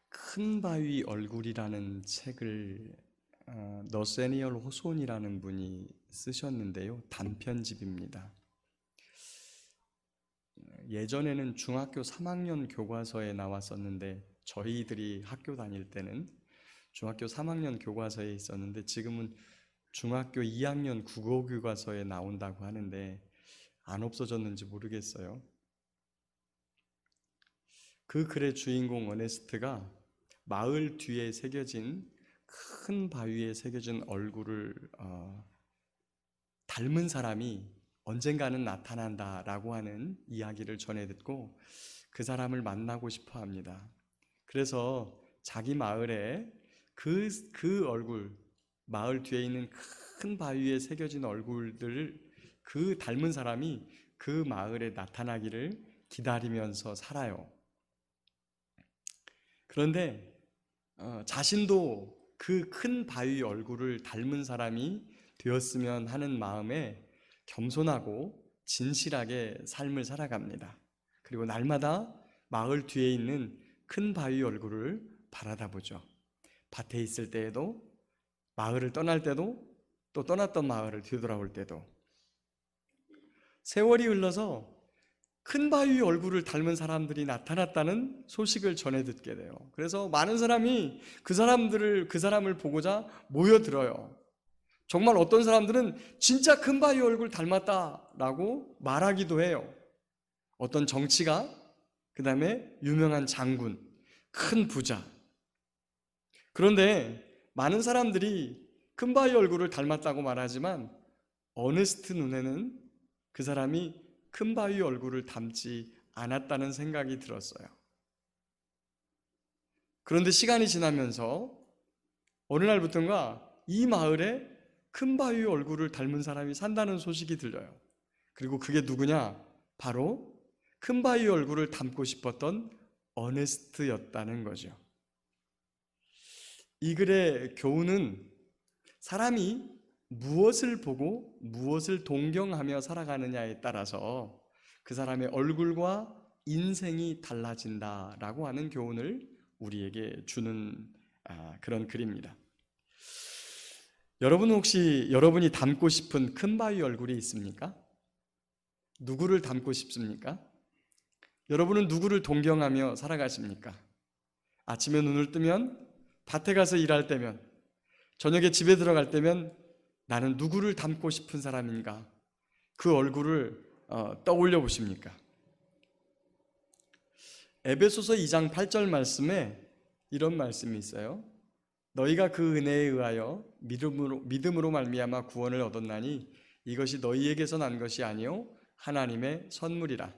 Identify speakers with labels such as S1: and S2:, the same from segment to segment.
S1: 큰 바위 얼굴이라는 책을 너세니얼 호손이라는 분이 쓰셨는데요. 단편집입니다. 예전에는 중학교 3학년 교과서에 나왔었는데 저희들이 학교 다닐 때는 중학교 3학년 교과서에 있었는데 지금은 중학교 2학년 국어 교과서에 나온다고 하는데 안 없어졌는지 모르겠어요. 그 글의 주인공 어네스트가 마을 뒤에 새겨진 큰 바위에 새겨진 얼굴을 닮은 사람이 언젠가는 나타난다라고 하는 이야기를 전해 듣고 그 사람을 만나고 싶어 합니다. 그래서 자기 마을에 그 얼굴, 마을 뒤에 있는 큰 바위에 새겨진 얼굴들을 그 닮은 사람이 그 마을에 나타나기를 기다리면서 살아요. 그런데 자신도 그 큰 바위 얼굴을 닮은 사람이 되었으면 하는 마음에 겸손하고 진실하게 삶을 살아갑니다. 그리고 날마다 마을 뒤에 있는 큰 바위 얼굴을 바라다보죠. 밭에 있을 때에도, 마을을 떠날 때도, 또 떠났던 마을을 뒤돌아올 때도. 세월이 흘러서 큰 바위 얼굴을 닮은 사람들이 나타났다는 소식을 전해 듣게 돼요. 그래서 많은 사람이 그 사람을 보고자 모여들어요. 정말 어떤 사람들은 진짜 큰 바위 얼굴 닮았다라고 말하기도 해요. 어떤 정치가, 그 다음에 유명한 장군, 큰 부자. 그런데 많은 사람들이 큰 바위 얼굴을 닮았다고 말하지만 어네스트 눈에는 그 사람이 큰 바위 얼굴을 닮지 않았다는 생각이 들었어요. 그런데 시간이 지나면서 어느 날부터인가 이 마을에 큰 바위 얼굴을 닮은 사람이 산다는 소식이 들려요. 그리고 그게 누구냐? 바로 큰 바위 얼굴을 닮고 싶었던 어네스트였다는 거죠. 이 글의 교훈은 사람이 무엇을 보고 무엇을 동경하며 살아가느냐에 따라서 그 사람의 얼굴과 인생이 달라진다라고 하는 교훈을 우리에게 주는 그런 글입니다. 여러분 혹시 여러분이 닮고 싶은 큰 바위 얼굴이 있습니까? 누구를 닮고 싶습니까? 여러분은 누구를 동경하며 살아가십니까? 아침에 눈을 뜨면, 밭에 가서 일할 때면, 저녁에 집에 들어갈 때면 나는 누구를 닮고 싶은 사람인가? 그 얼굴을 떠올려 보십니까? 에베소서 2장 8절 말씀에 이런 말씀이 있어요. 너희가 그 은혜에 의하여 믿음으로 말미암아 구원을 얻었나니 이것이 너희에게서 난 것이 아니요 하나님의 선물이라.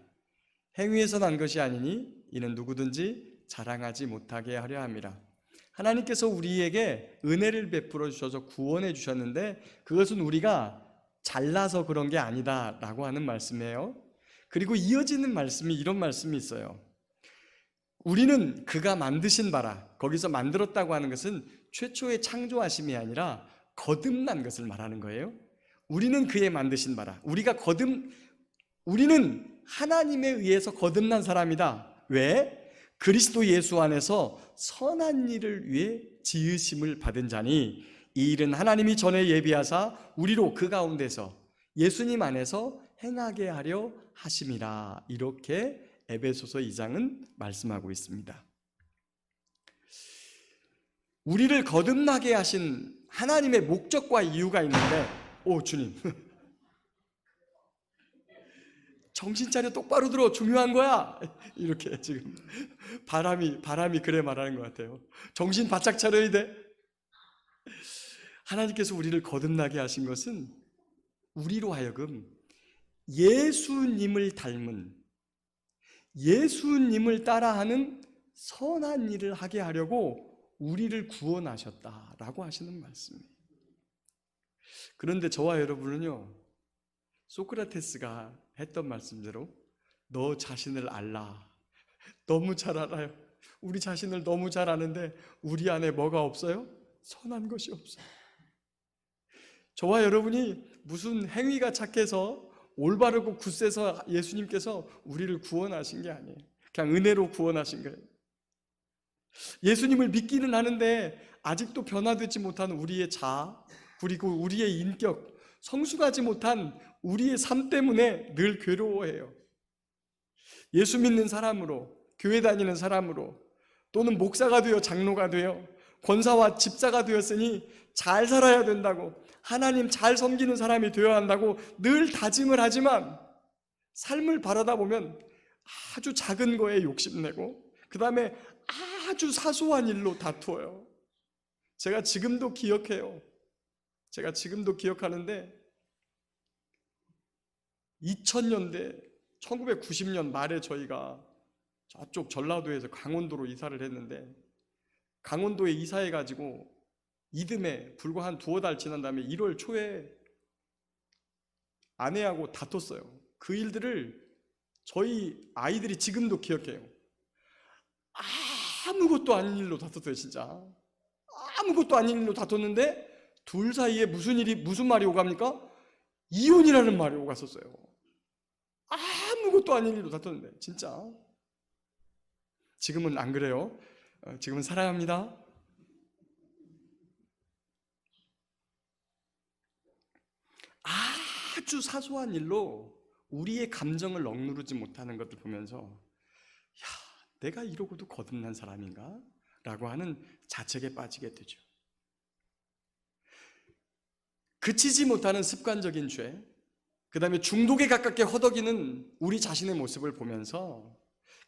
S1: 행위에서 난 것이 아니니 이는 누구든지 자랑하지 못하게 하려 함이라. 하나님께서 우리에게 은혜를 베풀어 주셔서 구원해 주셨는데 그것은 우리가 잘나서 그런 게 아니다라고 하는 말씀이에요. 그리고 이어지는 말씀이 이런 말씀이 있어요. 우리는 그가 만드신 바라. 거기서 만들었다고 하는 것은 최초의 창조하심이 아니라 거듭난 것을 말하는 거예요. 우리는 그의 만드신 바라. 우리는 하나님에 의해서 거듭난 사람이다. 왜? 그리스도 예수 안에서 선한 일을 위해 지으심을 받은 자니 이 일은 하나님이 전에 예비하사 우리로 그 가운데서 예수님 안에서 행하게 하려 하심이라. 이렇게 에베소서 2장은 말씀하고 있습니다. 우리를 거듭나게 하신 하나님의 목적과 이유가 있는데, 주님 정신 차려 똑바로 들어, 중요한 거야. 이렇게 지금 바람이 그래 말하는 것 같아요. 정신 바짝 차려야 돼. 하나님께서 우리를 거듭나게 하신 것은 우리로 하여금 예수님을 닮은, 예수님을 따라하는 선한 일을 하게 하려고 우리를 구원하셨다라고 하시는 말씀이에요. 그런데 저와 여러분은요, 소크라테스가 했던 말씀대로 너 자신을 알라. 너무 잘 알아요. 우리 자신을 너무 잘 아는데 우리 안에 뭐가 없어요? 선한 것이 없어요. 저와 여러분이 무슨 행위가 착해서 올바르고 굳세서 예수님께서 우리를 구원하신 게 아니에요. 그냥 은혜로 구원하신 거예요. 예수님을 믿기는 하는데 아직도 변화되지 못한 우리의 자아, 그리고 우리의 인격, 성숙하지 못한 우리의 삶 때문에 늘 괴로워해요. 예수 믿는 사람으로, 교회 다니는 사람으로, 또는 목사가 되어 장로가 되어 권사와 집사가 되었으니 잘 살아야 된다고, 하나님 잘 섬기는 사람이 되어야 한다고 늘 다짐을 하지만 삶을 바라다 보면 아주 작은 거에 욕심내고 그 다음에 아주 사소한 일로 다투어요. 제가 지금도 기억해요. 제가 지금도 기억하는데 2000년대 1990년 말에 저희가 저쪽 전라도에서 강원도로 이사를 했는데, 강원도에 이사해가지고 이듬해 불과 한 두어 달 지난 다음에 1월 초에 아내하고 다퉜어요. 그 일들을 저희 아이들이 지금도 기억해요. 아무것도 아닌 일로 다퉜어요. 진짜 아무것도 아닌 일로 다퉜는데 둘 사이에 무슨 말이 오갑니까? 이혼이라는 말이 오갔었어요. 아무것도 아닌 일로 다퉜는데. 진짜 지금은 안 그래요. 지금은 사랑합니다. 아주 사소한 일로 우리의 감정을 억누르지 못하는 것을 보면서 야, 내가 이러고도 거듭난 사람인가? 라고 하는 자책에 빠지게 되죠. 그치지 못하는 습관적인 죄, 그 다음에 중독에 가깝게 허덕이는 우리 자신의 모습을 보면서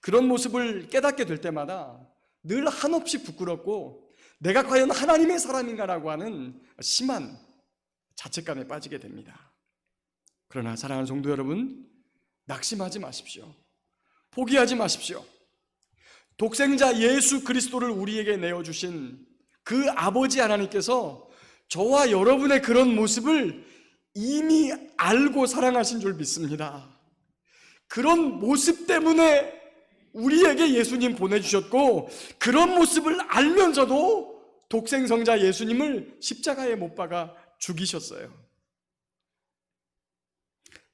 S1: 그런 모습을 깨닫게 될 때마다 늘 한없이 부끄럽고 내가 과연 하나님의 사람인가라고 하는 심한 자책감에 빠지게 됩니다. 그러나 사랑하는 성도 여러분, 낙심하지 마십시오. 포기하지 마십시오. 독생자 예수 그리스도를 우리에게 내어주신 그 아버지 하나님께서 저와 여러분의 그런 모습을 이미 알고 사랑하신 줄 믿습니다. 그런 모습 때문에 우리에게 예수님 보내주셨고, 그런 모습을 알면서도 독생성자 예수님을 십자가에 못 박아 죽이셨어요.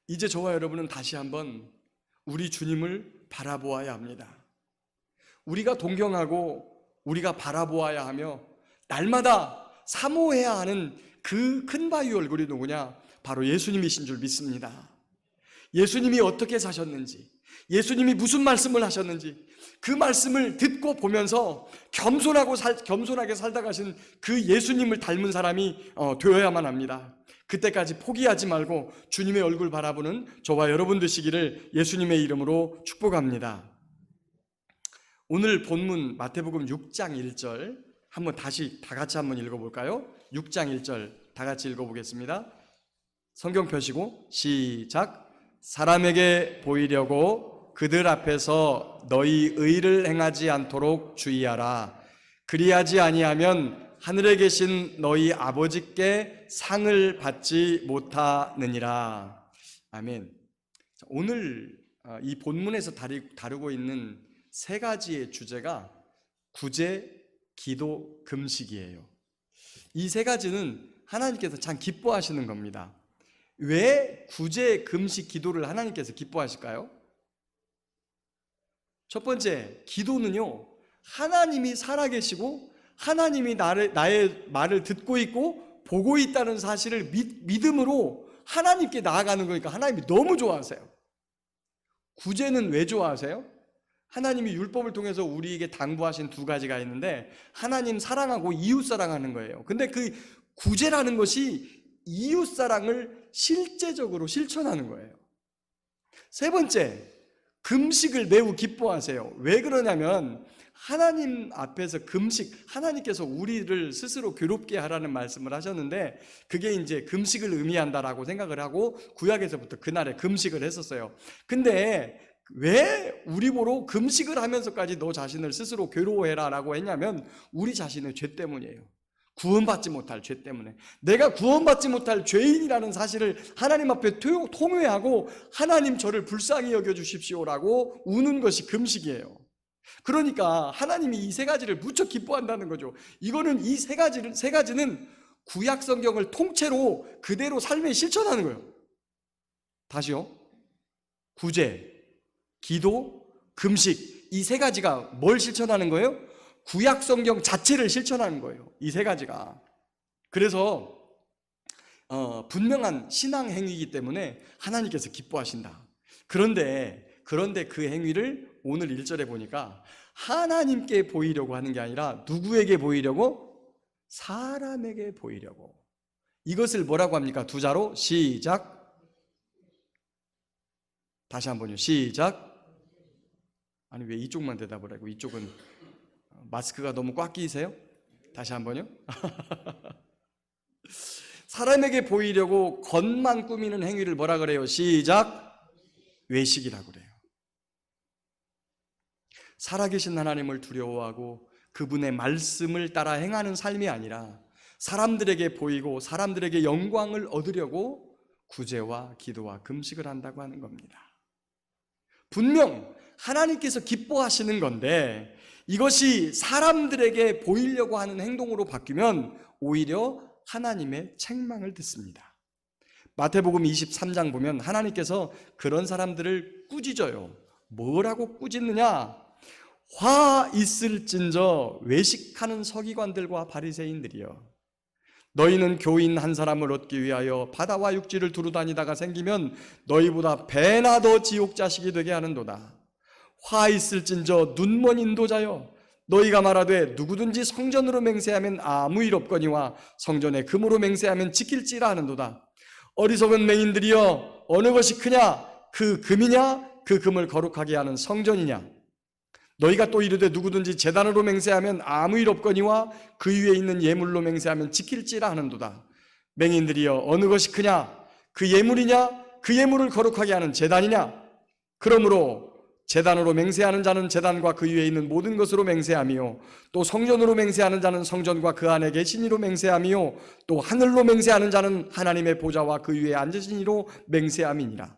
S1: 이제 저와 여러분은 다시 한번 우리 주님을 바라보아야 합니다. 우리가 동경하고 우리가 바라보아야 하며 날마다 사모해야 하는 그 큰 바위 얼굴이 누구냐? 바로 예수님이신 줄 믿습니다. 예수님이 어떻게 사셨는지, 예수님이 무슨 말씀을 하셨는지 그 말씀을 듣고 보면서 겸손하게 살다 가신 그 예수님을 닮은 사람이 되어야만 합니다. 그때까지 포기하지 말고 주님의 얼굴 바라보는 저와 여러분 되시기를 예수님의 이름으로 축복합니다. 오늘 본문 마태복음 6장 1절 한번 다시 다 같이 한번 읽어볼까요? 6장 1절 다 같이 읽어보겠습니다. 성경 펴시고 시작. 사람에게 보이려고 그들 앞에서 너희 의를 행하지 않도록 주의하라. 그리하지 아니하면 하늘에 계신 너희 아버지께 상을 받지 못하느니라. 아멘. 오늘 이 본문에서 다루고 있는 세 가지의 주제가 구제, 기도, 금식이에요. 이 세 가지는 하나님께서 참 기뻐하시는 겁니다. 왜 구제, 금식, 기도를 하나님께서 기뻐하실까요? 첫 번째, 기도는요, 하나님이 살아계시고 하나님이 나의 말을 듣고 있고 보고 있다는 사실을 믿음으로 하나님께 나아가는 거니까 하나님이 너무 좋아하세요. 구제는 왜 좋아하세요? 하나님이 율법을 통해서 우리에게 당부하신 두 가지가 있는데, 하나님 사랑하고 이웃 사랑하는 거예요. 근데 그 구제라는 것이 이웃 사랑을 실제적으로 실천하는 거예요. 세 번째, 금식을 매우 기뻐하세요. 왜 그러냐면 하나님 앞에서 금식, 하나님께서 우리를 스스로 괴롭게 하라는 말씀을 하셨는데 그게 이제 금식을 의미한다라고 생각을 하고 구약에서부터 그날에 금식을 했었어요. 근데 왜 우리 보러 금식을 하면서까지 너 자신을 스스로 괴로워해라 라고 했냐면 우리 자신의 죄 때문이에요. 구원받지 못할 죄 때문에. 내가 구원받지 못할 죄인이라는 사실을 하나님 앞에 통회하고 하나님 저를 불쌍히 여겨주십시오라고 우는 것이 금식이에요. 그러니까 하나님이 이 세 가지를 무척 기뻐한다는 거죠. 이거는 이 세 가지는 구약 성경을 통째로 그대로 삶에 실천하는 거예요. 다시요. 구제, 기도, 금식, 이 세 가지가 뭘 실천하는 거예요? 구약 성경 자체를 실천하는 거예요. 이 세 가지가. 그래서 분명한 신앙 행위이기 때문에 하나님께서 기뻐하신다. 그런데 그 행위를 오늘 1절에 보니까 하나님께 보이려고 하는 게 아니라 누구에게 보이려고? 사람에게 보이려고. 이것을 뭐라고 합니까? 두 자로 시작. 다시 한번요. 시작. 아니 왜 이쪽만 대답을 하고 이쪽은 마스크가 너무 꽉 끼세요? 다시 한번요. 사람에게 보이려고 겉만 꾸미는 행위를 뭐라 그래요? 시작. 외식이라고 그래요. 살아계신 하나님을 두려워하고 그분의 말씀을 따라 행하는 삶이 아니라 사람들에게 보이고 사람들에게 영광을 얻으려고 구제와 기도와 금식을 한다고 하는 겁니다. 분명 하나님께서 기뻐하시는 건데 이것이 사람들에게 보이려고 하는 행동으로 바뀌면 오히려 하나님의 책망을 듣습니다. 마태복음 23장 보면 하나님께서 그런 사람들을 꾸짖어요. 뭐라고 꾸짖느냐? 화 있을진저 외식하는 서기관들과 바리새인들이여, 너희는 교인 한 사람을 얻기 위하여 바다와 육지를 두루 다니다가 생기면 너희보다 배나 더 지옥 자식이 되게 하는도다. 화 있을진저 눈먼 인도자여, 너희가 말하되 누구든지 성전으로 맹세하면 아무 일 없거니와 성전에 금으로 맹세하면 지킬지라 하는도다. 어리석은 맹인들이여, 어느 것이 크냐? 그 금이냐? 그 금을 거룩하게 하는 성전이냐? 너희가 또 이르되 누구든지 제단으로 맹세하면 아무 일 없거니와 그 위에 있는 예물로 맹세하면 지킬지라 하는도다. 맹인들이여, 어느 것이 크냐? 그 예물이냐? 그 예물을 거룩하게 하는 제단이냐? 그러므로 제단으로 맹세하는 자는 제단과 그 위에 있는 모든 것으로 맹세하며, 또 성전으로 맹세하는 자는 성전과 그 안에 계신 이로 맹세하며, 또 하늘로 맹세하는 자는 하나님의 보좌와 그 위에 앉으신 이로 맹세함이니라.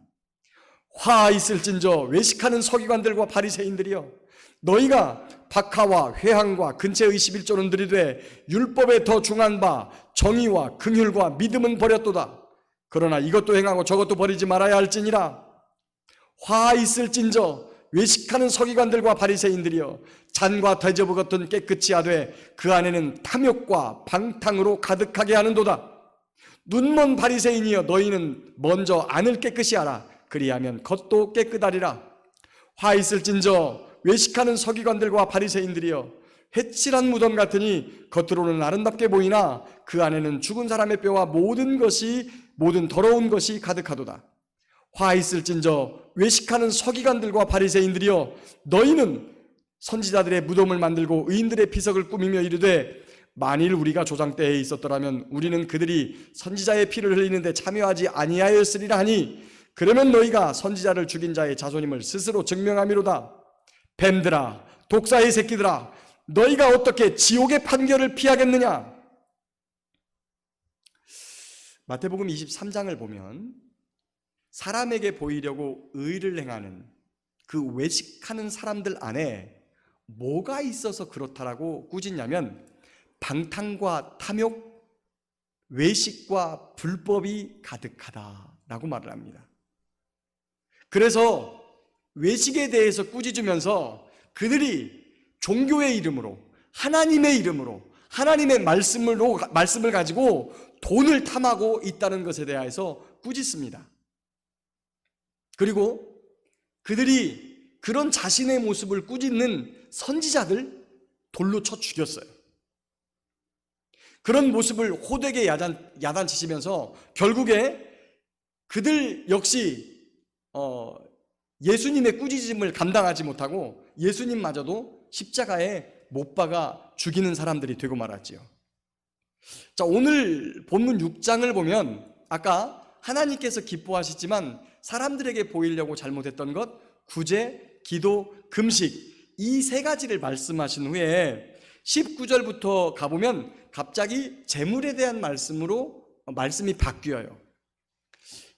S1: 화 있을진저 외식하는 서기관들과 바리새인들이여, 너희가 박하와 회항과 근처의 11조는 들이되 율법에 더 중한 바 정의와 긍휼과 믿음은 버렸도다. 그러나 이것도 행하고 저것도 버리지 말아야 할지니라. 화 있을진저 외식하는 서기관들과 바리새인들이여, 잔과 대접을 겉은 깨끗이 하되 그 안에는 탐욕과 방탕으로 가득하게 하는도다. 눈먼 바리새인이여, 너희는 먼저 안을 깨끗이 하라. 그리하면 겉도 깨끗하리라. 화 있을진저 외식하는 서기관들과 바리새인들이여, 해칠한 무덤 같으니 겉으로는 아름답게 보이나 그 안에는 죽은 사람의 뼈와 모든 더러운 것이 가득하도다. 화 있을진저 외식하는 서기관들과 바리새인들이여, 너희는 선지자들의 무덤을 만들고 의인들의 비석을 꾸미며 이르되 만일 우리가 조상 때에 있었더라면 우리는 그들이 선지자의 피를 흘리는데 참여하지 아니하였으리라 하니, 그러면 너희가 선지자를 죽인 자의 자손임을 스스로 증명함이로다. 뱀들아, 독사의 새끼들아, 너희가 어떻게 지옥의 판결을 피하겠느냐? 마태복음 23장을 보면 사람에게 보이려고 의를 행하는 그 외식하는 사람들 안에 뭐가 있어서 그렇다라고 꾸짖냐면 방탕과 탐욕, 외식과 불법이 가득하다라고 말을 합니다. 그래서 외식에 대해서 꾸짖으면서 그들이 종교의 이름으로, 하나님의 이름으로, 하나님의 말씀을 가지고 돈을 탐하고 있다는 것에 대해서 꾸짖습니다. 그리고 그들이 그런 자신의 모습을 꾸짖는 선지자들 돌로 쳐 죽였어요. 그런 모습을 호되게 야단치시면서 결국에 그들 역시 예수님의 꾸짖음을 감당하지 못하고 예수님마저도 십자가에 못 박아 죽이는 사람들이 되고 말았지요. 자, 오늘 본문 6장을 보면 아까 하나님께서 기뻐하시지만 사람들에게 보이려고 잘못했던 것, 구제, 기도, 금식, 이 세 가지를 말씀하신 후에 19절부터 가보면 갑자기 재물에 대한 말씀이 바뀌어요.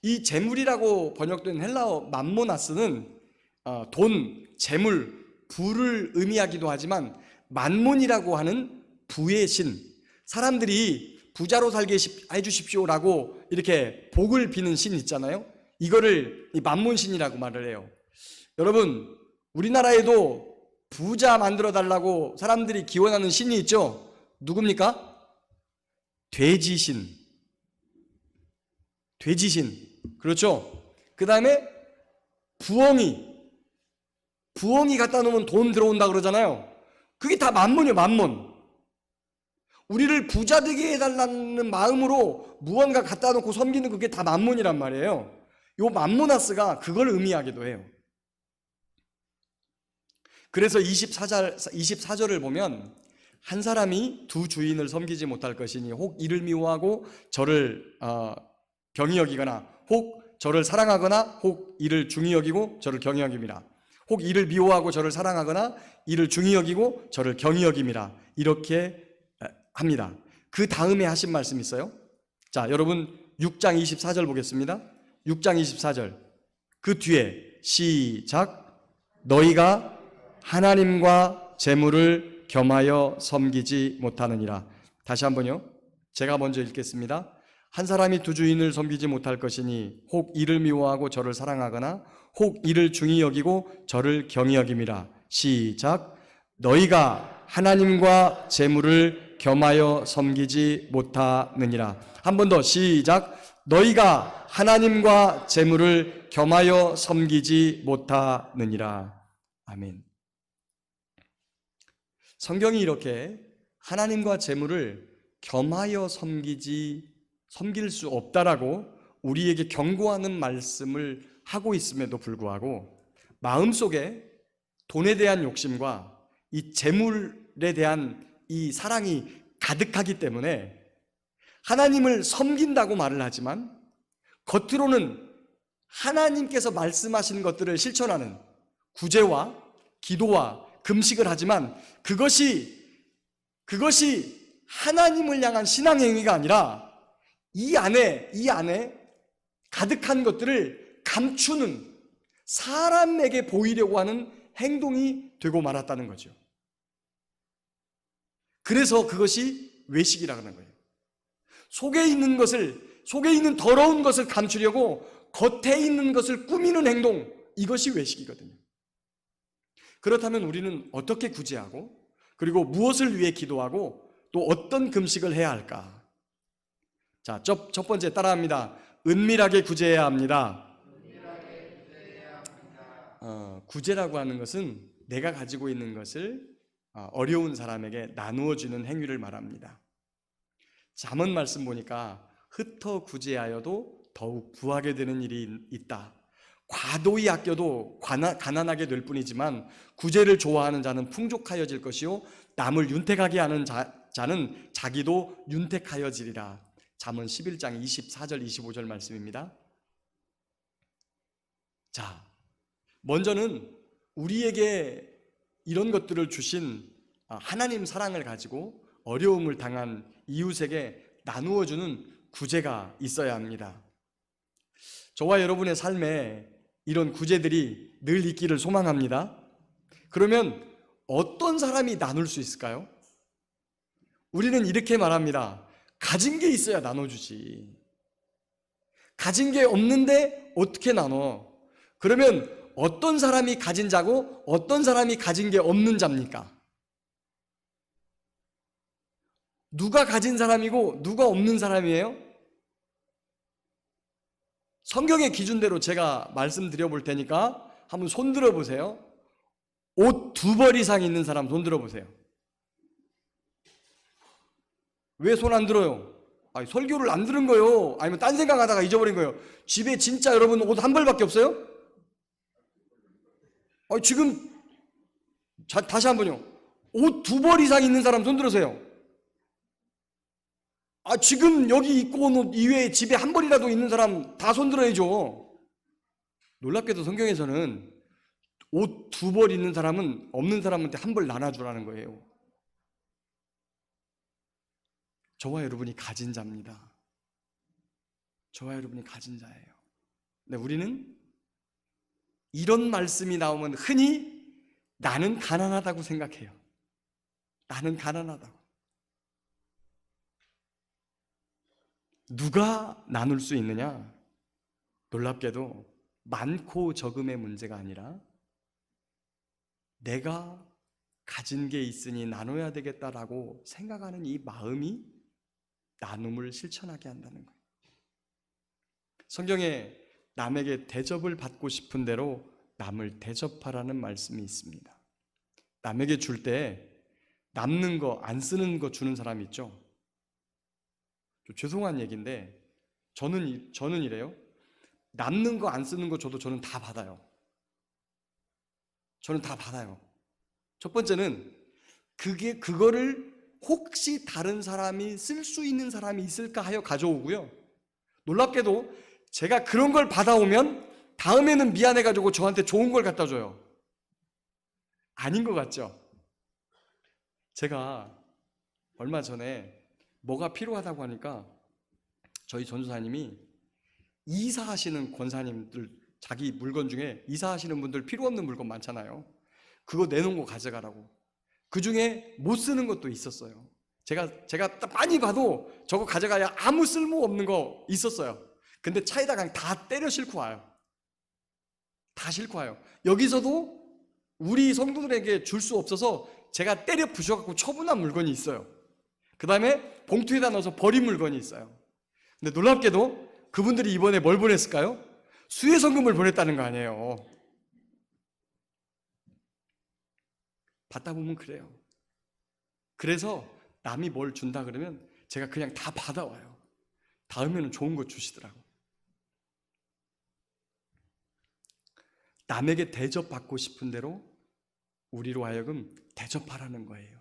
S1: 이 재물이라고 번역된 헬라어 맘모나스는 돈, 재물, 부를 의미하기도 하지만 만몬이라고 하는 부의 신, 사람들이 부자로 살게 해주십시오라고 이렇게 복을 비는 신 있잖아요. 이거를 이 만몬신이라고 말을 해요. 여러분, 우리나라에도 부자 만들어 달라고 사람들이 기원하는 신이 있죠. 누굽니까? 돼지신. 돼지신. 그렇죠? 그 다음에 부엉이. 부엉이 갖다 놓으면 돈 들어온다 그러잖아요. 그게 다 만몬이에요, 만몬. 우리를 부자 되게 해달라는 마음으로 무언가 갖다 놓고 섬기는 그게 다 만몬이란 말이에요. 요 만모나스가 그걸 의미하기도 해요. 그래서 24절을 보면 한 사람이 두 주인을 섬기지 못할 것이니 혹 이를 미워하고 저를 경히 여기거나 혹 저를 사랑하거나 혹 이를 중히 여기고 저를 경히 여김이라. 혹 이를 미워하고 저를 사랑하거나 이를 중히 여기고 저를 경히 여김이라. 이렇게 합니다. 그 다음에 하신 말씀이 있어요. 자, 여러분 6장 24절 보겠습니다. 6장 24절. 그 뒤에 시작. 너희가 하나님과 재물을 겸하여 섬기지 못하느니라. 다시 한번요. 제가 먼저 읽겠습니다. 한 사람이 두 주인을 섬기지 못할 것이니 혹 이를 미워하고 저를 사랑하거나 혹 이를 중히 여기고 저를 경히 여김이라. 시작. 너희가 하나님과 재물을 겸하여 섬기지 못하느니라. 한 번 더 시작. 너희가 하나님과 재물을 겸하여 섬기지 못하느니라. 아멘. 성경이 이렇게 하나님과 재물을 겸하여 섬길 수 없다라고 우리에게 경고하는 말씀을 하고 있음에도 불구하고 마음속에 돈에 대한 욕심과 이 재물에 대한 이 사랑이 가득하기 때문에 하나님을 섬긴다고 말을 하지만 겉으로는 하나님께서 말씀하시는 것들을 실천하는 구제와 기도와 금식을 하지만 그것이 하나님을 향한 신앙 행위가 아니라 이 안에 가득한 것들을 감추는 사람에게 보이려고 하는 행동이 되고 말았다는 거죠. 그래서 그것이 외식이라고 하는 거예요. 속에 있는 더러운 것을 감추려고 겉에 있는 것을 꾸미는 행동, 이것이 외식이거든요. 그렇다면 우리는 어떻게 구제하고 그리고 무엇을 위해 기도하고 또 어떤 금식을 해야 할까? 자, 첫 번째 따라합니다. 은밀하게 구제해야 합니다. 구제라고 하는 것은 내가 가지고 있는 것을 어려운 사람에게 나누어 주는 행위를 말합니다. 잠언 말씀 보니까 흩어 구제하여도 더욱 부하게 되는 일이 있다. 과도히 아껴도 가난하게 될 뿐이지만 구제를 좋아하는 자는 풍족하여질 것이요 남을 윤택하게 하는 자는 자기도 윤택하여지리라. 잠언 11장 24절 25절 말씀입니다. 자, 먼저는 우리에게 이런 것들을 주신 하나님 사랑을 가지고 어려움을 당한 이웃에게 나누어주는 구제가 있어야 합니다. 저와 여러분의 삶에 이런 구제들이 늘 있기를 소망합니다. 그러면 어떤 사람이 나눌 수 있을까요? 우리는 이렇게 말합니다. 가진 게 있어야 나눠주지. 가진 게 없는데 어떻게 나눠? 그러면 어떤 사람이 가진 자고 어떤 사람이 가진 게 없는 자입니까? 누가 가진 사람이고 누가 없는 사람이에요? 성경의 기준대로 제가 말씀드려 볼 테니까 한번 손 들어 보세요. 옷 2벌 이상 있는 사람 손 들어 보세요. 왜 손 안 들어요? 설교를 안 들은 거요? 아니면 딴 생각하다가 잊어버린 거요? 집에 진짜 여러분 옷 1벌밖에 없어요? 지금 다시 한번요. 옷 2벌 이상 있는 사람 손 들으세요. 지금 여기 입고 온 옷 이외에 집에 1벌이라도 있는 사람 다 손 들어야죠. 놀랍게도 성경에서는 옷 2벌 있는 사람은 없는 사람한테 1벌 나눠주라는 거예요. 저와 여러분이 가진 자입니다. 저와 여러분이 가진 자예요. 근데 우리는 이런 말씀이 나오면 흔히 나는 가난하다고 생각해요. 나는 가난하다고. 누가 나눌 수 있느냐? 놀랍게도 많고 적음의 문제가 아니라 내가 가진 게 있으니 나눠야 되겠다라고 생각하는 이 마음이 나눔을 실천하게 한다는 거예요. 성경에 남에게 대접을 받고 싶은 대로 남을 대접하라는 말씀이 있습니다. 남에게 줄 때 남는 거, 안 쓰는 거 주는 사람 있죠? 좀 죄송한 얘기인데 저는 이래요. 남는 거, 안 쓰는 거 줘도 저는 다 받아요. 저는 다 받아요. 첫 번째는 그거를 혹시 다른 사람이 쓸 수 있는 사람이 있을까 하여 가져오고요. 놀랍게도 제가 그런 걸 받아오면 다음에는 미안해가지고 저한테 좋은 걸 갖다 줘요. 아닌 것 같죠? 제가 얼마 전에 뭐가 필요하다고 하니까 저희 전도사님이 이사하시는 권사님들, 자기 물건 중에 이사하시는 분들 필요 없는 물건 많잖아요. 그거 내놓은 거 가져가라고. 그 중에 못 쓰는 것도 있었어요. 제가 많이 봐도 저거 가져가야 아무 쓸모 없는 거 있었어요. 근데 차에다 그냥 다 때려 싣고 와요. 다 싣고 와요. 여기서도 우리 성도들에게 줄 수 없어서 제가 때려 부셔갖고 처분한 물건이 있어요. 그 다음에 봉투에다 넣어서 버린 물건이 있어요. 근데 놀랍게도 그분들이 이번에 뭘 보냈을까요? 수혜성금을 보냈다는 거 아니에요. 받다 보면 그래요. 그래서 남이 뭘 준다 그러면 제가 그냥 다 받아와요. 다음에는 좋은 거 주시더라고. 남에게 대접받고 싶은 대로 우리로 하여금 대접하라는 거예요.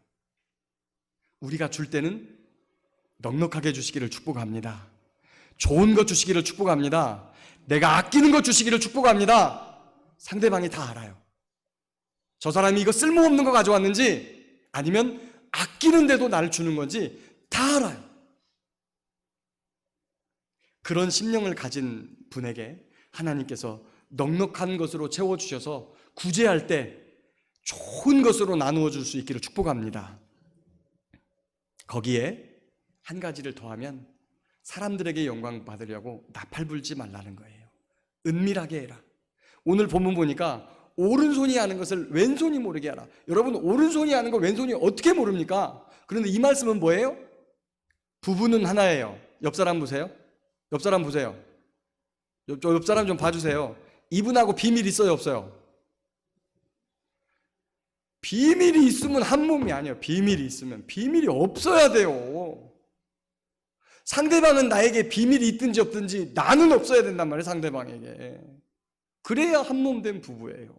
S1: 우리가 줄 때는 넉넉하게 주시기를 축복합니다. 좋은 것 주시기를 축복합니다. 내가 아끼는 것 주시기를 축복합니다. 상대방이 다 알아요. 저 사람이 이거 쓸모없는 거 가져왔는지 아니면 아끼는데도 나를 주는 건지 다 알아요. 그런 심령을 가진 분에게 하나님께서 넉넉한 것으로 채워주셔서 구제할 때 좋은 것으로 나누어 줄 수 있기를 축복합니다. 거기에 한 가지를 더하면 사람들에게 영광 받으려고 나팔 불지 말라는 거예요. 은밀하게 해라. 오늘 본문 보니까 오른손이 하는 것을 왼손이 모르게 하라. 여러분, 오른손이 하는 거 왼손이 어떻게 모릅니까? 그런데 이 말씀은 뭐예요? 부부는 하나예요. 옆 사람 보세요. 옆 사람 보세요. 옆 사람 좀 봐주세요. 이분하고 비밀 있어요, 없어요? 비밀이 있으면 한 몸이 아니에요. 비밀이 있으면. 비밀이 없어야 돼요. 상대방은 나에게 비밀이 있든지 없든지 나는 없어야 된단 말이에요, 상대방에게. 그래야 한 몸 된 부부예요.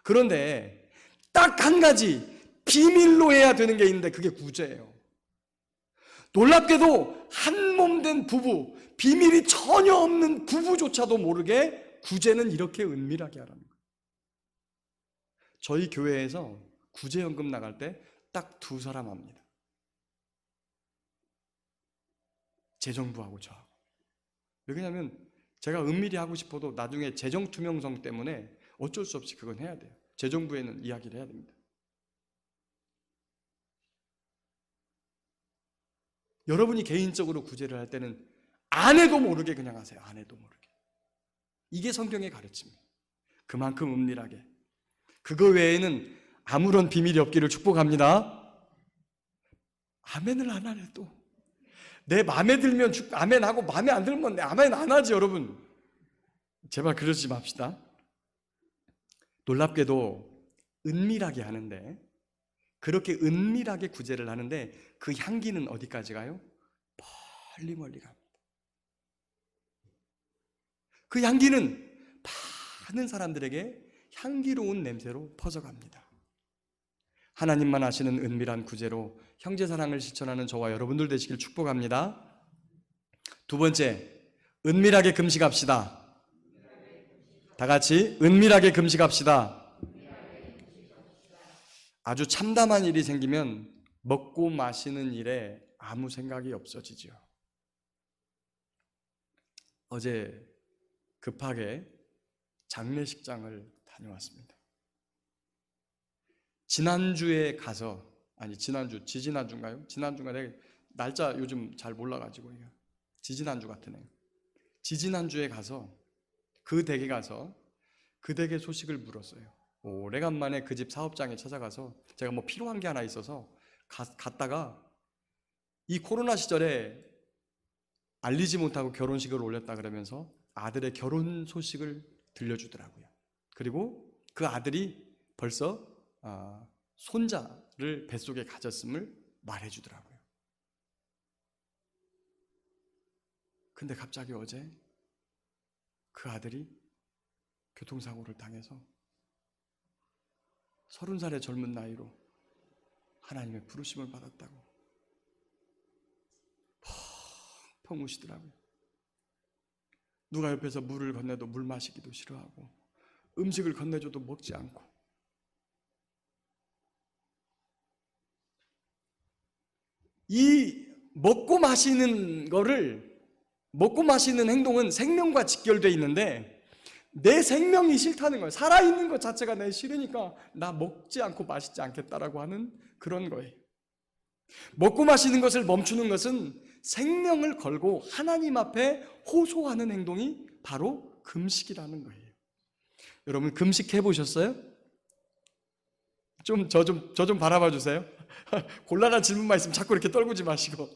S1: 그런데 딱 한 가지 비밀로 해야 되는 게 있는데 그게 구제예요. 놀랍게도 한 몸 된 부부, 비밀이 전혀 없는 부부조차도 모르게 구제는 이렇게 은밀하게 하라는 거예요. 저희 교회에서 구제연금 나갈 때 딱 두 사람 합니다. 재정부하고 저하고. 왜냐하면 제가 은밀히 하고 싶어도 나중에 재정 투명성 때문에 어쩔 수 없이 그건 해야 돼요. 재정부에는 이야기를 해야 됩니다. 여러분이 개인적으로 구제를 할 때는 아내도 모르게 그냥 하세요. 아내도 모르게. 이게 성경의 가르침이에요. 그만큼 은밀하게. 그거 외에는 아무런 비밀이 없기를 축복합니다. 아멘을 안 하네 또. 내 마음에 들면 아멘하고 마음에 안 들면 아멘 안 하지 여러분. 제발 그러지 맙시다. 놀랍게도 은밀하게 하는데 그렇게 은밀하게 구제를 하는데 그 향기는 어디까지 가요? 멀리 멀리 갑니다. 그 향기는 많은 사람들에게 향기로운 냄새로 퍼져갑니다. 하나님만 아시는 은밀한 구제로 형제사랑을 실천하는 저와 여러분들 되시길 축복합니다. 두 번째, 은밀하게 금식합시다. 다 같이 은밀하게 금식합시다. 아주 참담한 일이 생기면 먹고 마시는 일에 아무 생각이 없어지죠. 어제 급하게 장례식장을 다녀왔습니다. 지난주에 가서, 지지난주인가요? 지난주인가 내가 날짜 요즘 잘 몰라가지고 지지난주 같으네요. 지지난주에 가서 그 댁에 소식을 물었어요. 오래간만에 그 집 사업장에 찾아가서 제가 뭐 필요한 게 하나 있어서 갔다가 이 코로나 시절에 알리지 못하고 결혼식을 올렸다 그러면서 아들의 결혼 소식을 들려주더라고요. 그리고 그 아들이 벌써 손자를 뱃속에 가졌음을 말해주더라고요. 근데 갑자기 어제 그 아들이 교통사고를 당해서 30살의 젊은 나이로 하나님의 부르심을 받았다고 펑펑 우시더라고요. 누가 옆에서 물을 건네도 물 마시기도 싫어하고 음식을 건네줘도 먹지 않고, 이 먹고 마시는 행동은 생명과 직결되어 있는데 내 생명이 싫다는 거예요. 살아있는 것 자체가 내 싫으니까 나 먹지 않고 마시지 않겠다라고 하는 그런 거예요. 먹고 마시는 것을 멈추는 것은 생명을 걸고 하나님 앞에 호소하는 행동이 바로 금식이라는 거예요. 여러분 금식 해보셨어요? 저 좀 바라봐 주세요. 곤란한 질문만 있으면 자꾸 이렇게 떨구지 마시고.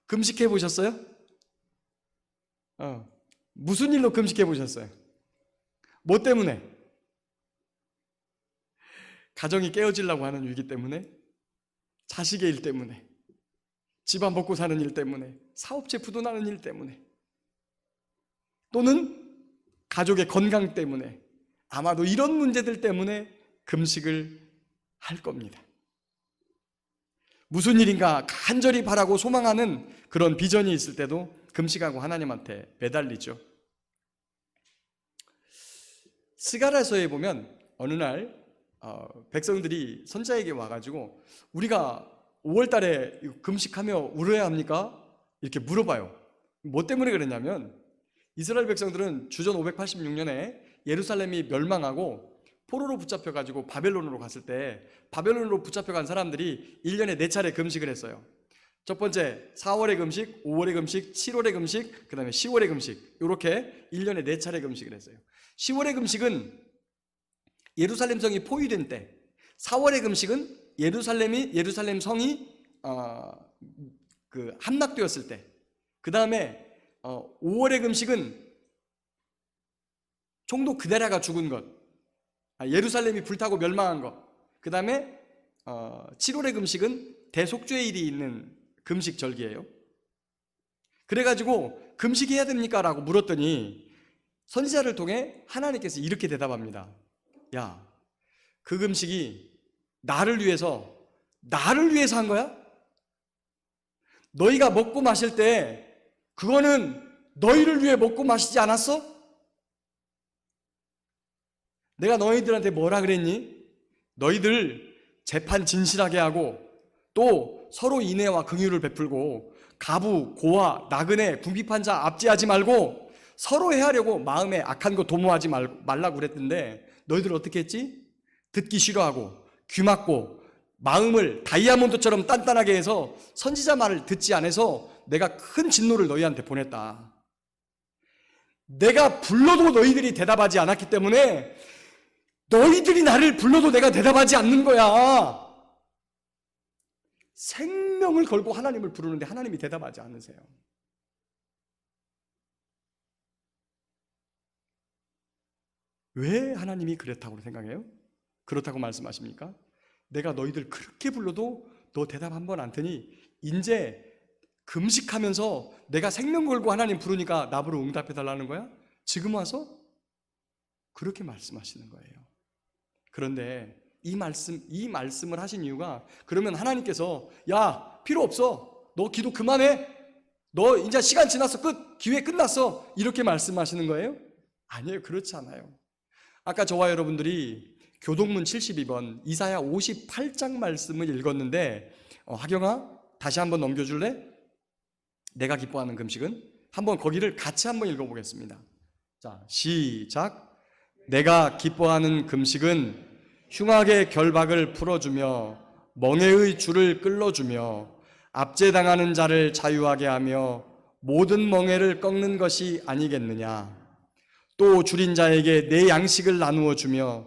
S1: 금식 해보셨어요? 무슨 일로 금식 해보셨어요? 뭐 때문에? 가정이 깨어지려고 하는 위기 때문에? 자식의 일 때문에? 집안 먹고 사는 일 때문에? 사업체 부도나는 일 때문에? 또는 가족의 건강 때문에? 아마도 이런 문제들 때문에 금식을 할 겁니다. 무슨 일인가 간절히 바라고 소망하는 그런 비전이 있을 때도 금식하고 하나님한테 매달리죠. 스가랴서에 보면 어느 날 백성들이 선지자에게 와가지고 우리가 5월 달에 금식하며 울어야 합니까? 이렇게 물어봐요. 뭐 때문에 그랬냐면 이스라엘 백성들은 주전 586년에 예루살렘이 멸망하고 포로로 붙잡혀가지고 바벨론으로 갔을 때 바벨론으로 붙잡혀간 사람들이 1년에 4차례 금식을 했어요. 첫 번째 4월의 금식, 5월의 금식, 7월의 금식, 그 다음에 10월의 금식, 이렇게 1년에 4차례 금식을 했어요. 10월의 금식은 예루살렘 성이 포위된 때, 4월의 금식은 예루살렘 성이 함락되었을 때, 그 다음에 5월의 금식은 총독 그데라가 죽은 것, 예루살렘이 불타고 멸망한 것, 그 다음에 7월의 금식은 대속죄일이 있는 금식 절기예요. 그래가지고 금식해야 됩니까? 라고 물었더니 선지자를 통해 하나님께서 이렇게 대답합니다. 야, 그 금식이 나를 위해서 한 거야? 너희가 먹고 마실 때 그거는 너희를 위해 먹고 마시지 않았어? 내가 너희들한테 뭐라 그랬니? 너희들 재판 진실하게 하고 또 서로 인애와 긍휼을 베풀고 가부, 고아, 나그네, 궁핍한 자 압제하지 말고 서로 해하려고 마음에 악한 거 도모하지 말라고 그랬던데 너희들 어떻게 했지? 듣기 싫어하고 귀 막고 마음을 다이아몬드처럼 단단하게 해서 선지자 말을 듣지 않아서 내가 큰 진노를 너희한테 보냈다. 내가 불러도 너희들이 대답하지 않았기 때문에 너희들이 나를 불러도 내가 대답하지 않는 거야. 생명을 걸고 하나님을 부르는데 하나님이 대답하지 않으세요. 왜 하나님이 그렇다고 생각해요? 그렇다고 말씀하십니까? 내가 너희들 그렇게 불러도 너 대답 한 번 안 테니 이제 금식하면서 내가 생명 걸고 하나님 부르니까 나보러 응답해 달라는 거야? 지금 와서? 그렇게 말씀하시는 거예요. 그런데 이 말씀을 하신 이유가 그러면 하나님께서 야 필요 없어, 너 기도 그만해, 너 이제 시간 지났어, 기회 끝났어, 이렇게 말씀하시는 거예요? 아니에요. 그렇지 않아요. 아까 저와 여러분들이 교동문 72번 이사야 58장 말씀을 읽었는데 하경아 다시 한번 넘겨줄래? 내가 기뻐하는 금식은? 한번 거기를 같이 한번 읽어보겠습니다. 자, 시작. 내가 기뻐하는 금식은 흉악의 결박을 풀어주며 멍에의 줄을 끌어주며 압제당하는 자를 자유하게 하며 모든 멍에를 꺾는 것이 아니겠느냐. 또 줄인 자에게 내 양식을 나누어 주며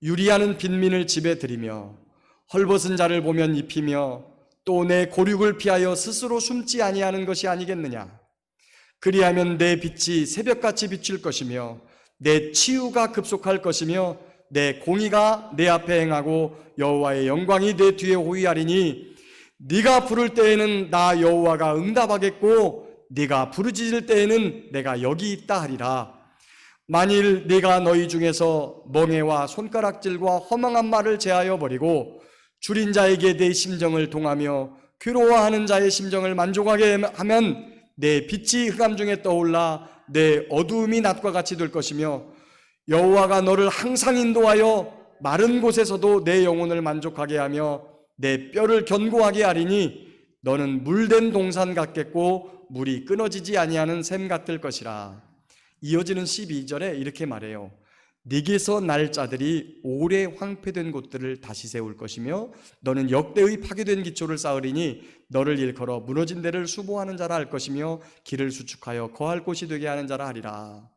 S1: 유리하는 빈민을 집에 들이며 헐벗은 자를 보면 입히며 또 내 고륙을 피하여 스스로 숨지 아니하는 것이 아니겠느냐. 그리하면 내 빛이 새벽같이 비칠 것이며 내 치유가 급속할 것이며 내 공의가 내 앞에 행하고 여호와의 영광이 내 뒤에 호위하리니 네가 부를 때에는 나 여호와가 응답하겠고 네가 부르짖을 때에는 내가 여기 있다 하리라. 만일 네가 너희 중에서 멍에와 손가락질과 허망한 말을 제하여 버리고 줄인 자에게 내 심정을 동하며 괴로워하는 자의 심정을 만족하게 하면 내 빛이 흑암 중에 떠올라 내 어두움이 낮과 같이 될 것이며 여호와가 너를 항상 인도하여 마른 곳에서도 내 영혼을 만족하게 하며 내 뼈를 견고하게 하리니 너는 물된 동산 같겠고 물이 끊어지지 아니하는 샘 같을 것이라. 이어지는 12절에 이렇게 말해요. 네게서 날 자들이 오래 황폐된 곳들을 다시 세울 것이며 너는 역대의 파괴된 기초를 쌓으리니 너를 일컬어 무너진 데를 수보하는 자라 할 것이며 길을 수축하여 거할 곳이 되게 하는 자라 하리라.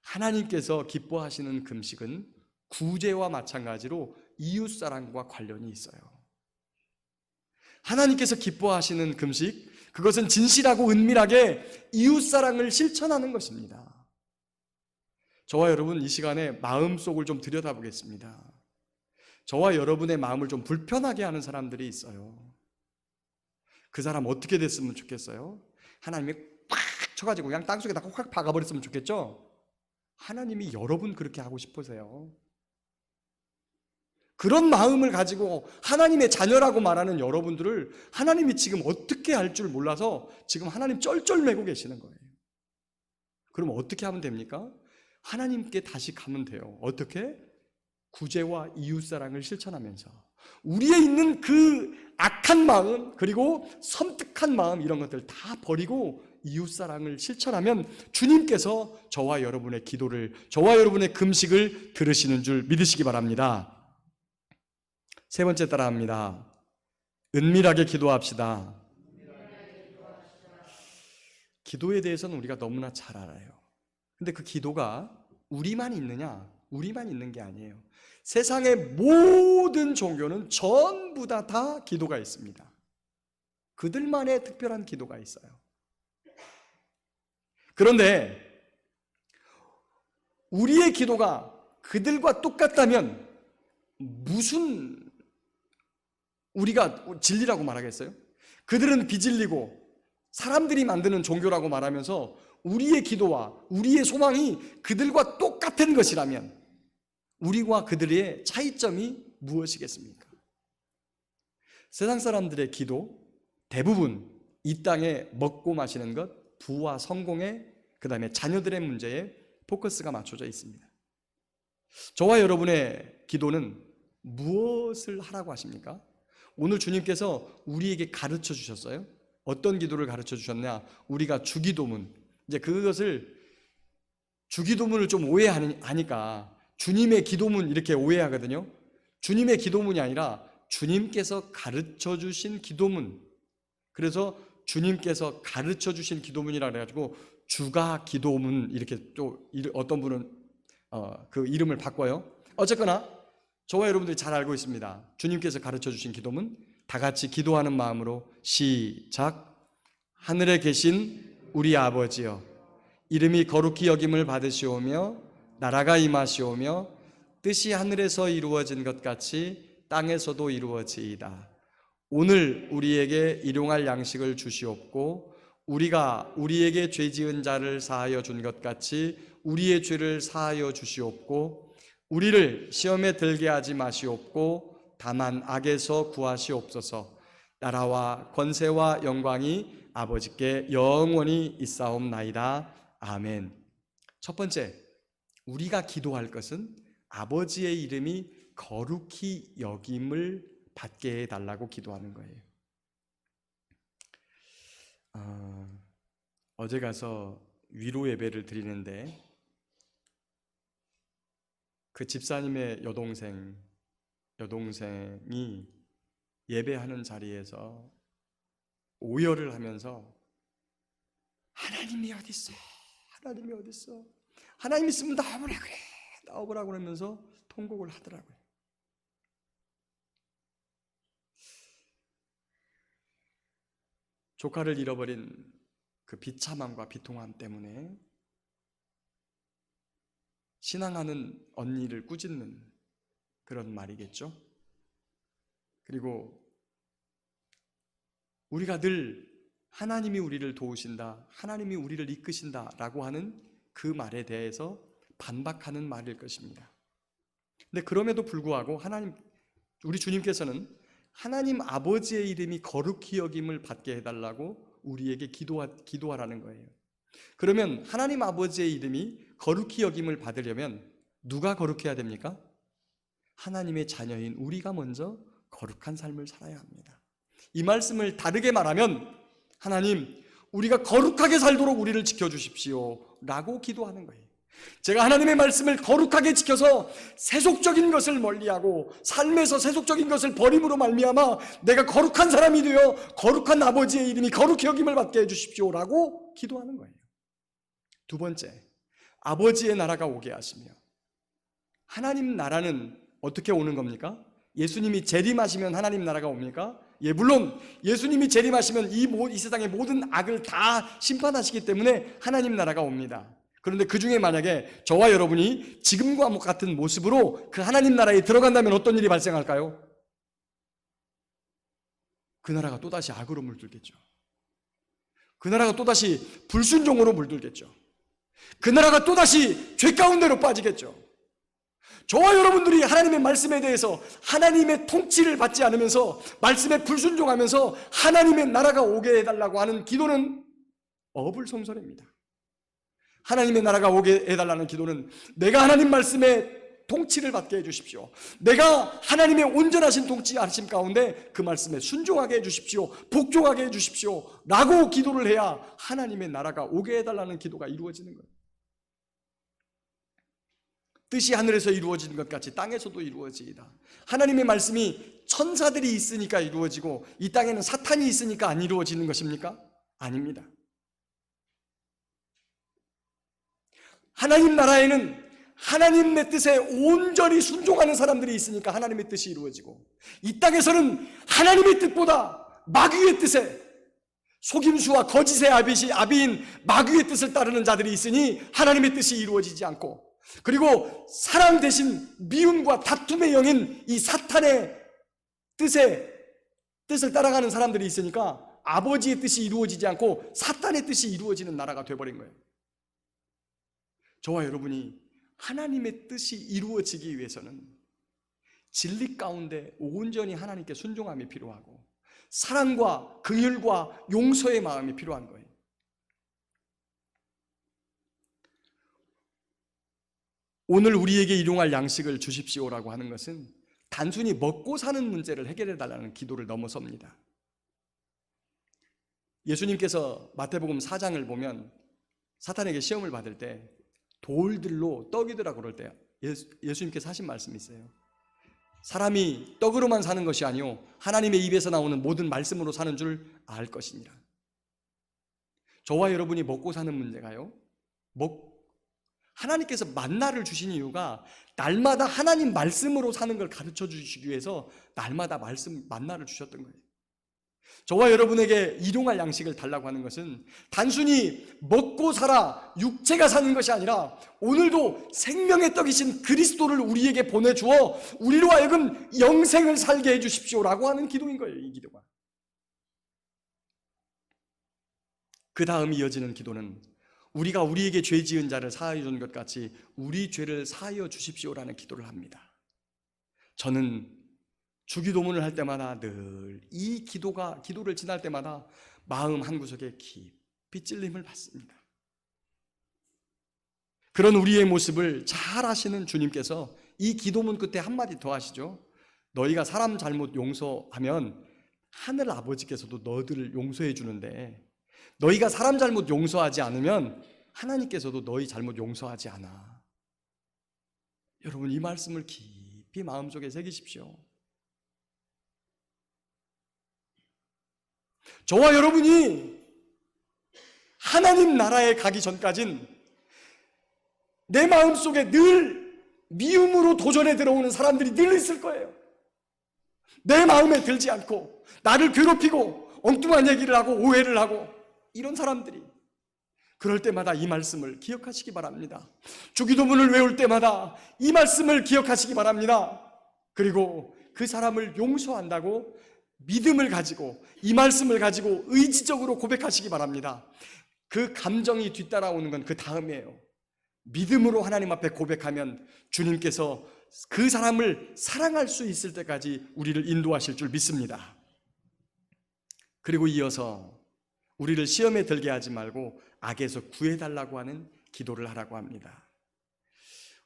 S1: 하나님께서 기뻐하시는 금식은 구제와 마찬가지로 이웃사랑과 관련이 있어요. 하나님께서 기뻐하시는 금식, 그것은 진실하고 은밀하게 이웃사랑을 실천하는 것입니다. 저와 여러분 이 시간에 마음속을 좀 들여다보겠습니다. 저와 여러분의 마음을 좀 불편하게 하는 사람들이 있어요. 그 사람 어떻게 됐으면 좋겠어요? 하나님이 팍 쳐가지고 그냥 땅속에다 확 박아버렸으면 좋겠죠? 하나님이 여러분 그렇게 하고 싶으세요. 그런 마음을 가지고 하나님의 자녀라고 말하는 여러분들을 하나님이 지금 어떻게 할 줄 몰라서 지금 하나님 쩔쩔매고 계시는 거예요. 그럼 어떻게 하면 됩니까? 하나님께 다시 가면 돼요. 어떻게? 구제와 이웃사랑을 실천하면서 우리에 있는 그 악한 마음 그리고 섬뜩한 마음 이런 것들 다 버리고 이웃사랑을 실천하면 주님께서 저와 여러분의 기도를, 저와 여러분의 금식을 들으시는 줄 믿으시기 바랍니다. 세 번째 따라합니다. 은밀하게 기도합시다. 기도에 대해서는 우리가 너무나 잘 알아요. 근데 그 기도가 우리만 있느냐? 우리만 있는 게 아니에요. 세상의 모든 종교는 전부 다 기도가 있습니다. 그들만의 특별한 기도가 있어요. 그런데 우리의 기도가 그들과 똑같다면 무슨 우리가 진리라고 말하겠어요? 그들은 비진리고 사람들이 만드는 종교라고 말하면서 우리의 기도와 우리의 소망이 그들과 똑같은 것이라면 우리와 그들의 차이점이 무엇이겠습니까? 세상 사람들의 기도 대부분 이 땅에 먹고 마시는 것, 부와 성공에, 그 다음에 자녀들의 문제에 포커스가 맞춰져 있습니다. 저와 여러분의 기도는 무엇을 하라고 하십니까? 오늘 주님께서 우리에게 가르쳐 주셨어요. 어떤 기도를 가르쳐 주셨냐? 우리가 주기도문, 이제 그것을 주기도문을 좀 오해하니까 주님의 기도문 이렇게 오해하거든요. 주님의 기도문이 아니라 주님께서 가르쳐 주신 기도문. 그래서 주님께서 가르쳐 주신 기도문이라 그래가지고 주가 기도문 이렇게 또 어떤 분은 그 이름을 바꿔요. 어쨌거나 저와 여러분들이 잘 알고 있습니다. 주님께서 가르쳐 주신 기도문, 다 같이 기도하는 마음으로 시작. 하늘에 계신 우리 아버지여, 이름이 거룩히 여김을 받으시오며 나라가 임하시오며 뜻이 하늘에서 이루어진 것 같이 땅에서도 이루어지이다. 오늘 우리에게 일용할 양식을 주시옵고 우리가 우리에게 죄 지은 자를 사하여 준 것 같이 우리의 죄를 사하여 주시옵고 우리를 시험에 들게 하지 마시옵고 다만 악에서 구하시옵소서. 나라와 권세와 영광이 아버지께 영원히 있사옵나이다. 아멘. 첫 번째, 우리가 기도할 것은 아버지의 이름이 거룩히 여김을 받게 해달라고 기도하는 거예요. 어제 가서 위로 예배를 드리는데 그 집사님의 여동생이 예배하는 자리에서 오열을 하면서 하나님이 어디 있어? 하나님이 어디 있어? 하나님 있으면 나오라고 해. 나오라고 하면서 통곡을 하더라고요. 조카를 잃어버린 그 비참함과 비통함 때문에 신앙하는 언니를 꾸짖는 그런 말이겠죠. 그리고 우리가 늘 하나님이 우리를 도우신다, 하나님이 우리를 이끄신다 라고 하는 그 말에 대해서 반박하는 말일 것입니다. 근데 그럼에도 불구하고 우리 주님께서는 하나님 아버지의 이름이 거룩히 여김을 받게 해달라고 우리에게 기도하라는 거예요. 그러면 하나님 아버지의 이름이 거룩히 여김을 받으려면 누가 거룩해야 됩니까? 하나님의 자녀인 우리가 먼저 거룩한 삶을 살아야 합니다. 이 말씀을 다르게 말하면 하나님, 우리가 거룩하게 살도록 우리를 지켜주십시오 라고 기도하는 거예요. 제가 하나님의 말씀을 거룩하게 지켜서 세속적인 것을 멀리하고 삶에서 세속적인 것을 버림으로 말미암아 내가 거룩한 사람이 되어 거룩한 아버지의 이름이 거룩히 여김을 받게 해주십시오 라고 기도하는 거예요. 두 번째, 아버지의 나라가 오게 하시며. 하나님 나라는 어떻게 오는 겁니까? 예수님이 재림하시면 하나님 나라가 옵니까? 예, 물론 예수님이 재림하시면 이 세상의 모든 악을 다 심판하시기 때문에 하나님 나라가 옵니다. 그런데 그 중에 만약에 저와 여러분이 지금과 같은 모습으로 그 하나님 나라에 들어간다면 어떤 일이 발생할까요? 그 나라가 또다시 악으로 물들겠죠. 그 나라가 또다시 불순종으로 물들겠죠. 그 나라가 또다시 죄 가운데로 빠지겠죠. 저와 여러분들이 하나님의 말씀에 대해서 하나님의 통치를 받지 않으면서 말씀에 불순종하면서 하나님의 나라가 오게 해달라고 하는 기도는 어불성설입니다. 하나님의 나라가 오게 해달라는 기도는 내가 하나님 말씀에 통치를 받게 해주십시오. 내가 하나님의 온전하신 통치하심 가운데 그 말씀에 순종하게 해주십시오. 복종하게 해주십시오 라고 기도를 해야 하나님의 나라가 오게 해달라는 기도가 이루어지는 거예요. 뜻이 하늘에서 이루어지는 것 같이 땅에서도 이루어지이다. 하나님의 말씀이 천사들이 있으니까 이루어지고 이 땅에는 사탄이 있으니까 안 이루어지는 것입니까? 아닙니다. 하나님 나라에는 하나님의 뜻에 온전히 순종하는 사람들이 있으니까 하나님의 뜻이 이루어지고, 이 땅에서는 하나님의 뜻보다 마귀의 뜻에, 속임수와 거짓의 아비인 마귀의 뜻을 따르는 자들이 있으니 하나님의 뜻이 이루어지지 않고, 그리고 사랑 대신 미움과 다툼의 영인 이 사탄의 뜻을 따라가는 사람들이 있으니까 아버지의 뜻이 이루어지지 않고 사탄의 뜻이 이루어지는 나라가 되어버린 거예요. 저와 여러분이 하나님의 뜻이 이루어지기 위해서는 진리 가운데 온전히 하나님께 순종함이 필요하고 사랑과 긍휼과 용서의 마음이 필요한 거예요. 오늘 우리에게 일용할 양식을 주십시오라고 하는 것은 단순히 먹고 사는 문제를 해결해 달라는 기도를 넘어섭니다. 예수님께서 마태복음 4장을 보면 사탄에게 시험을 받을 때 돌들로 떡이더라 그럴 때 예수님께서 하신 말씀이 있어요. 사람이 떡으로만 사는 것이 아니요 하나님의 입에서 나오는 모든 말씀으로 사는 줄 알 것이니라. 저와 여러분이 먹고 사는 문제가요, 하나님께서 만나를 주신 이유가 날마다 하나님 말씀으로 사는 걸 가르쳐 주시기 위해서 날마다 만나를 주셨던 거예요. 저와 여러분에게 일용할 양식을 달라고 하는 것은 단순히 먹고 살아 육체가 사는 것이 아니라 오늘도 생명의 떡이신 그리스도를 우리에게 보내주어 우리로 하여금 영생을 살게 해주십시오라고 하는 기도인 거예요. 이 기도가. 그 다음 이어지는 기도는 우리가 우리에게 죄 지은 자를 사하여 준 것 같이 우리 죄를 사하여 주십시오라는 기도를 합니다. 저는 주기도문을 할 때마다 늘 이 기도를 지날 때마다 마음 한구석에 깊이 찔림을 받습니다. 그런 우리의 모습을 잘 아시는 주님께서 이 기도문 끝에 한마디 더 하시죠. 너희가 사람 잘못 용서하면 하늘 아버지께서도 너희들을 용서해 주는데 너희가 사람 잘못 용서하지 않으면 하나님께서도 너희 잘못 용서하지 않아. 여러분, 이 말씀을 깊이 마음속에 새기십시오. 저와 여러분이 하나님 나라에 가기 전까진 내 마음속에 늘 미움으로 도전에 들어오는 사람들이 늘 있을 거예요. 내 마음에 들지 않고 나를 괴롭히고 엉뚱한 얘기를 하고 오해를 하고 이런 사람들이, 그럴 때마다 이 말씀을 기억하시기 바랍니다. 주기도문을 외울 때마다 이 말씀을 기억하시기 바랍니다. 그리고 그 사람을 용서한다고 믿음을 가지고 이 말씀을 가지고 의지적으로 고백하시기 바랍니다. 그 감정이 뒤따라오는 건 그 다음이에요. 믿음으로 하나님 앞에 고백하면 주님께서 그 사람을 사랑할 수 있을 때까지 우리를 인도하실 줄 믿습니다. 그리고 이어서 우리를 시험에 들게 하지 말고 악에서 구해달라고 하는 기도를 하라고 합니다.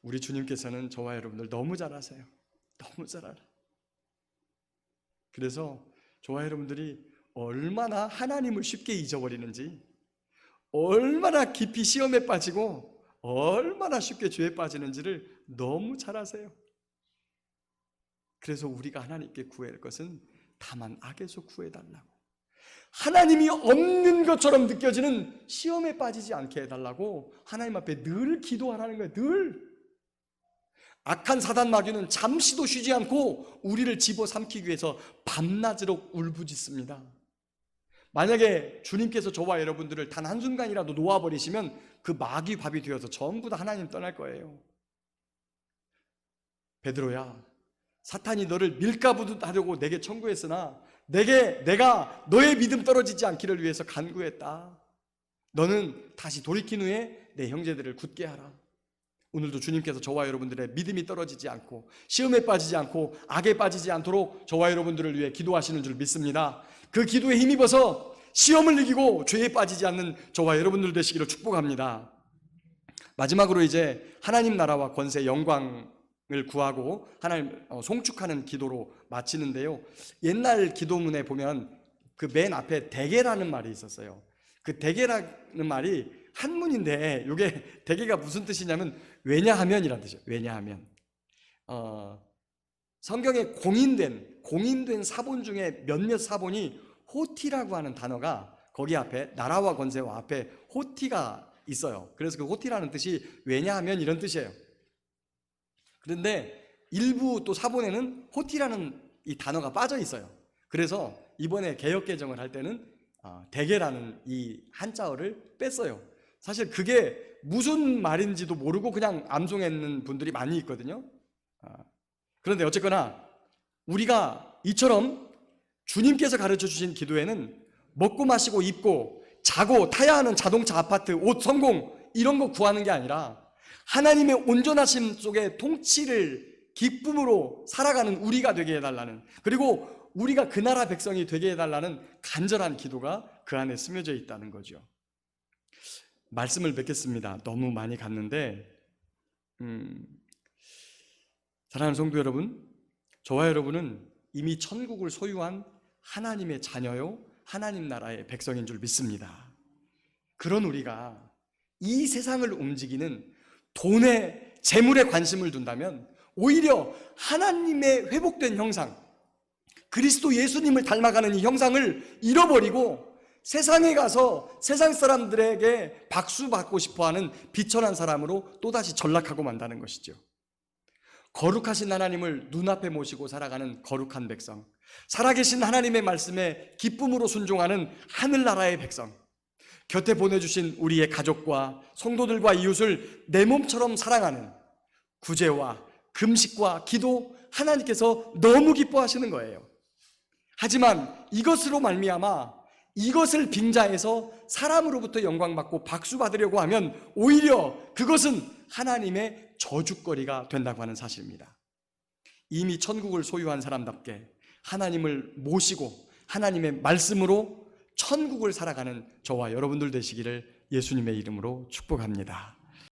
S1: 우리 주님께서는 저와 여러분들 너무 잘 아세요. 너무 잘 알아요. 그래서 저와 여러분들이 얼마나 하나님을 쉽게 잊어버리는지, 얼마나 깊이 시험에 빠지고 얼마나 쉽게 죄에 빠지는지를 너무 잘 아세요. 그래서 우리가 하나님께 구할 것은 다만 악에서 구해달라고, 하나님이 없는 것처럼 느껴지는 시험에 빠지지 않게 해달라고 하나님 앞에 늘 기도하라는 거예요. 늘. 악한 사단 마귀는 잠시도 쉬지 않고 우리를 집어삼키기 위해서 밤낮으로 울부짖습니다. 만약에 주님께서 저와 여러분들을 단 한순간이라도 놓아버리시면 그 마귀 밥이 되어서 전부 다 하나님 떠날 거예요. 베드로야, 사탄이 너를 밀가부듯 하려고 내게 청구했으나 내가 너의 믿음 떨어지지 않기를 위해서 간구했다. 너는 다시 돌이킨 후에 내 형제들을 굳게 하라. 오늘도 주님께서 저와 여러분들의 믿음이 떨어지지 않고 시험에 빠지지 않고 악에 빠지지 않도록 저와 여러분들을 위해 기도하시는 줄 믿습니다. 그 기도에 힘입어서 시험을 이기고 죄에 빠지지 않는 저와 여러분들 되시기를 축복합니다. 마지막으로 이제 하나님 나라와 권세, 영광을 구하고 하나님 송축하는 기도로 마치는데요. 옛날 기도문에 보면 그 맨 앞에 대개라는 말이 있었어요. 그 대개라는 말이 한문인데 이게 대개가 무슨 뜻이냐면 왜냐하면이라는 뜻이에요. 왜냐하면 성경에 공인된 사본 중에 몇몇 사본이 호티라고 하는 단어가 거기 앞에 나라와 권세와 앞에 호티가 있어요. 그래서 그 호티라는 뜻이 왜냐하면 이런 뜻이에요. 그런데 일부 또 사본에는 호티라는 이 단어가 빠져 있어요. 그래서 이번에 개역 개정을 할 때는 대개라는 이 한자어를 뺐어요. 사실 그게 무슨 말인지도 모르고 그냥 암송했는 분들이 많이 있거든요. 그런데 어쨌거나 우리가 이처럼 주님께서 가르쳐 주신 기도에는 먹고 마시고 입고 자고 타야 하는 자동차, 아파트, 옷, 성공 이런 거 구하는 게 아니라 하나님의 온전하심 속에 통치를 기쁨으로 살아가는 우리가 되게 해달라는, 그리고 우리가 그 나라 백성이 되게 해달라는 간절한 기도가 그 안에 스며져 있다는 거죠. 말씀을 맺겠습니다. 너무 많이 갔는데 사랑하는 성도 여러분, 저와 여러분은 이미 천국을 소유한 하나님의 자녀요, 하나님 나라의 백성인 줄 믿습니다. 그런 우리가 이 세상을 움직이는 돈에, 재물에 관심을 둔다면 오히려 하나님의 회복된 형상, 그리스도 예수님을 닮아가는 이 형상을 잃어버리고 세상에 가서 세상 사람들에게 박수 받고 싶어하는 비천한 사람으로 또다시 전락하고 만다는 것이죠. 거룩하신 하나님을 눈앞에 모시고 살아가는 거룩한 백성, 살아계신 하나님의 말씀에 기쁨으로 순종하는 하늘나라의 백성, 곁에 보내주신 우리의 가족과 성도들과 이웃을 내 몸처럼 사랑하는 구제와 금식과 기도, 하나님께서 너무 기뻐하시는 거예요. 하지만 이것으로 말미암아 이것을 빙자해서 사람으로부터 영광받고 박수 받으려고 하면 오히려 그것은 하나님의 저주거리가 된다고 하는 사실입니다. 이미 천국을 소유한 사람답게 하나님을 모시고 하나님의 말씀으로 천국을 살아가는 저와 여러분들 되시기를 예수님의 이름으로 축복합니다.